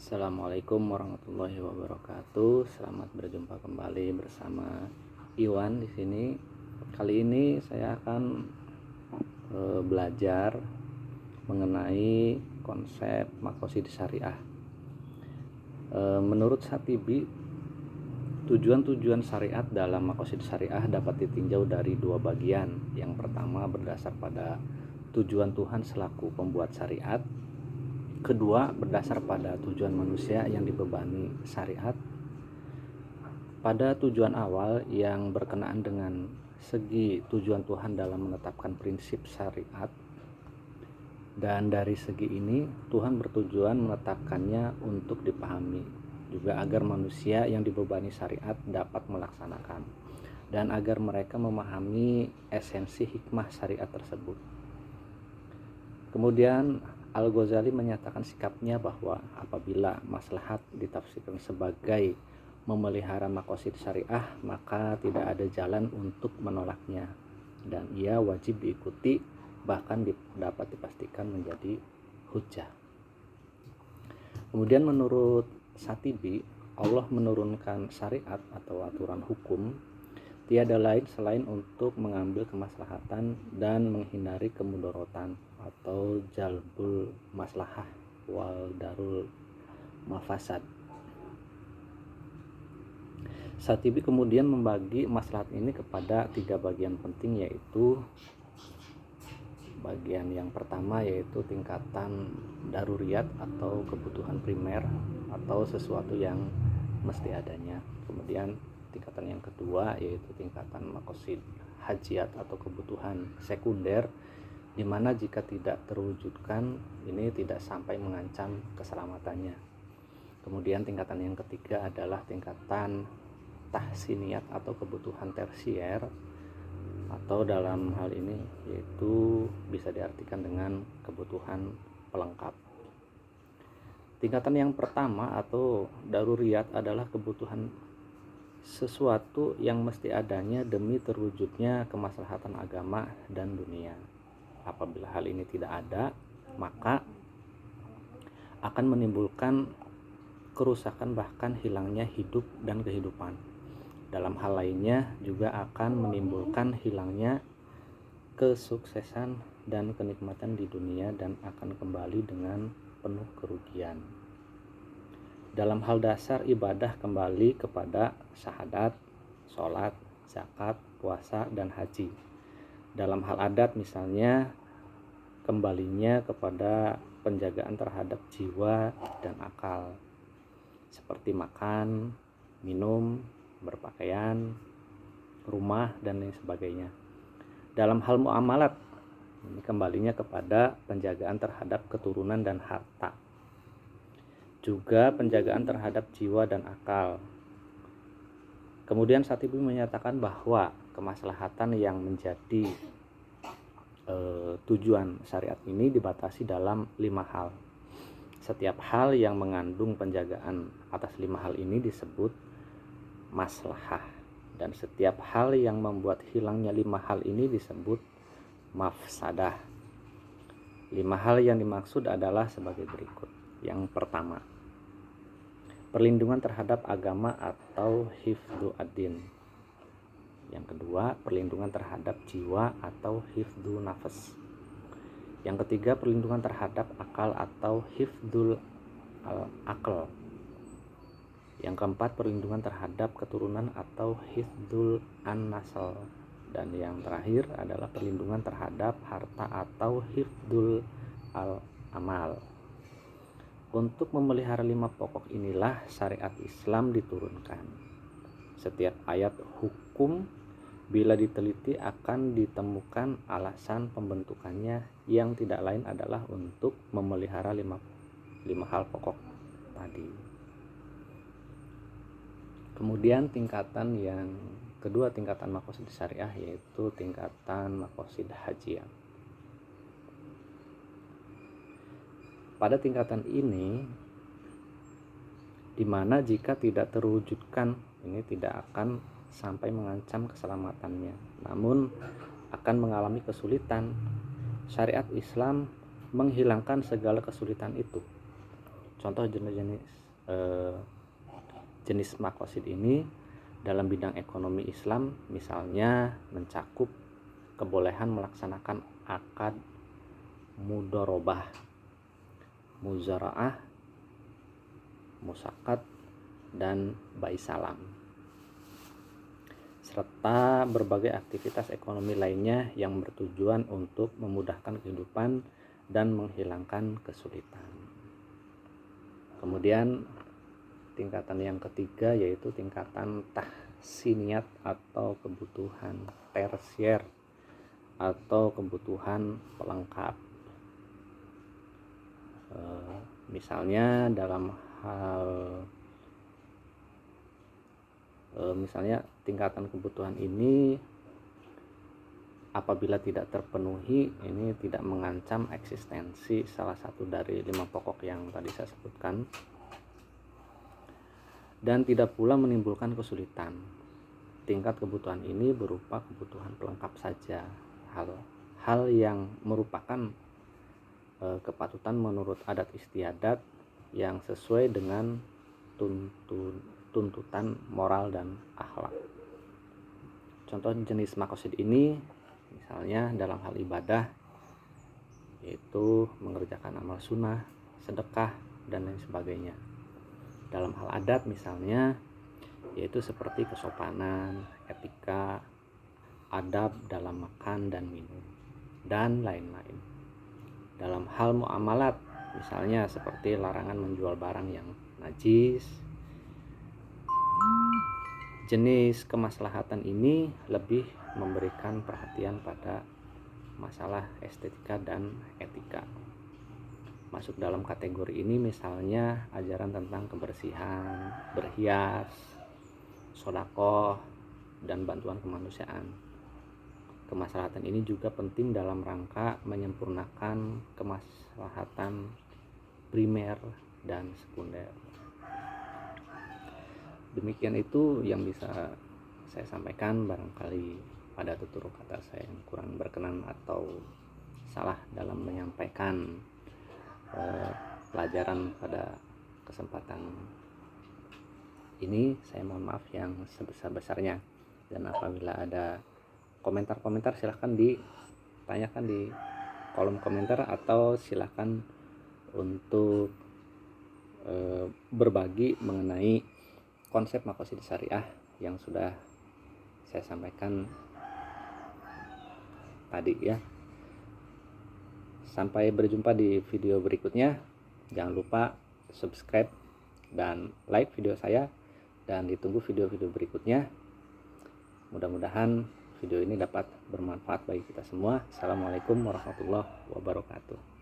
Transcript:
Assalamualaikum warahmatullahi wabarakatuh. Selamat berjumpa kembali bersama Iwan di sini. Kali ini saya akan belajar mengenai konsep makosid syariah. Menurut Satibi, tujuan-tujuan syariat dalam makosid syariah dapat ditinjau dari dua bagian. Yang pertama berdasar pada tujuan Tuhan selaku pembuat syariat. Kedua, berdasar pada tujuan manusia yang dibebani syariat. Pada tujuan awal yang berkenaan dengan segi tujuan Tuhan dalam menetapkan prinsip syariat, dan dari segi ini Tuhan bertujuan menetapkannya untuk dipahami, juga agar manusia yang dibebani syariat dapat melaksanakan, dan agar mereka memahami esensi hikmah syariat tersebut. Kemudian Al-Ghazali menyatakan sikapnya bahwa apabila maslahat ditafsirkan sebagai memelihara makosid syariah, maka tidak ada jalan untuk menolaknya, dan ia wajib diikuti, bahkan dapat dipastikan menjadi hujjah. Kemudian menurut Satibi, Allah menurunkan syariat atau aturan hukum tiada lain selain untuk mengambil kemaslahatan dan menghindari kemudorotan atau jalbul maslahah wal darul mafasad. Satibi kemudian membagi maslahat ini kepada tiga bagian penting, yaitu bagian yang pertama yaitu tingkatan daruriyat atau kebutuhan primer atau sesuatu yang mesti adanya. Kemudian tingkatan yang kedua yaitu tingkatan makosid hajiat atau kebutuhan sekunder, di mana jika tidak terwujudkan ini tidak sampai mengancam keselamatannya. Kemudian tingkatan yang ketiga adalah tingkatan tahsiniyat atau kebutuhan tersier, atau dalam hal ini yaitu bisa diartikan dengan kebutuhan pelengkap. Tingkatan yang pertama atau daruriyat adalah kebutuhan sesuatu yang mesti adanya demi terwujudnya kemaslahatan agama dan dunia. Apabila hal ini tidak ada, maka akan menimbulkan kerusakan bahkan hilangnya hidup dan kehidupan. Dalam hal lainnya juga akan menimbulkan hilangnya kesuksesan dan kenikmatan di dunia dan akan kembali dengan penuh kerugian. Dalam hal dasar ibadah kembali kepada syahadat, sholat, zakat, puasa, dan haji. Dalam hal adat misalnya kembalinya kepada penjagaan terhadap jiwa dan akal, seperti makan, minum, berpakaian, rumah, dan lain sebagainya. Dalam hal muamalat, ini kembalinya kepada penjagaan terhadap keturunan dan harta, juga penjagaan terhadap jiwa dan akal. Kemudian Satibi menyatakan bahwa kemaslahatan yang menjadi tujuan syariat ini dibatasi dalam 5 hal. Setiap hal yang mengandung penjagaan atas 5 hal ini disebut maslahah, dan setiap hal yang membuat hilangnya 5 hal ini disebut mafsadah. 5 hal yang dimaksud adalah sebagai berikut. Yang pertama, perlindungan terhadap agama atau hifdzu ad-din. Yang kedua, perlindungan terhadap jiwa atau hifdzu nafas. Yang ketiga, perlindungan terhadap akal atau hifdzul akal. Yang keempat, perlindungan terhadap keturunan atau hifdzul an-nasl. Dan yang terakhir adalah perlindungan terhadap harta atau hifdzul al-amal. Untuk memelihara 5 pokok inilah syariat Islam diturunkan. Setiap ayat hukum bila diteliti akan ditemukan alasan pembentukannya yang tidak lain adalah untuk memelihara 5 hal pokok tadi. Kemudian tingkatan yang kedua, tingkatan makosid syariah, yaitu tingkatan makosid hajiah. Pada tingkatan ini, di mana jika tidak terwujudkan ini tidak akan sampai mengancam keselamatannya, namun akan mengalami kesulitan. Syariat Islam menghilangkan segala kesulitan itu. Contoh jenis makosid ini dalam bidang ekonomi Islam misalnya mencakup kebolehan melaksanakan akad mudorobah, muzaraah, musakat, dan bai salam, serta berbagai aktivitas ekonomi lainnya yang bertujuan untuk memudahkan kehidupan dan menghilangkan kesulitan. Kemudian tingkatan yang ketiga yaitu tingkatan tahsiniyat atau kebutuhan tersier atau kebutuhan pelengkap. Misalnya dalam hal misalnya tingkatan kebutuhan ini apabila tidak terpenuhi, ini tidak mengancam eksistensi salah satu dari 5 pokok yang tadi saya sebutkan, dan tidak pula menimbulkan kesulitan. Tingkat kebutuhan ini berupa kebutuhan pelengkap saja, hal yang merupakan kepatutan menurut adat istiadat yang sesuai dengan tuntutan moral dan akhlak. Contoh jenis makosid ini misalnya dalam hal ibadah yaitu mengerjakan amal sunnah, sedekah, dan lain sebagainya. Dalam hal adat misalnya yaitu seperti kesopanan, etika, adab dalam makan dan minum, dan lain-lain. Dalam hal muamalat misalnya seperti larangan menjual barang yang najis. Jenis kemaslahatan ini lebih memberikan perhatian pada masalah estetika dan etika. Masuk dalam kategori ini misalnya ajaran tentang kebersihan, berhias, sedekah, dan bantuan kemanusiaan. Kemaslahatan ini juga penting dalam rangka menyempurnakan kemaslahatan primer dan sekunder. Demikian itu yang bisa saya sampaikan. Barangkali pada tutur kata saya yang kurang berkenan atau salah dalam menyampaikan pelajaran pada kesempatan ini, saya mohon maaf yang sebesar-besarnya. Dan apabila ada komentar-komentar silahkan ditanyakan di kolom komentar, atau silahkan untuk berbagi mengenai konsep makosid syariah yang sudah saya sampaikan tadi ya. Sampai berjumpa di video berikutnya. Jangan lupa subscribe dan like video saya, dan ditunggu video-video berikutnya. Mudah-mudahan video ini dapat bermanfaat bagi kita semua. Assalamualaikum warahmatullahi wabarakatuh.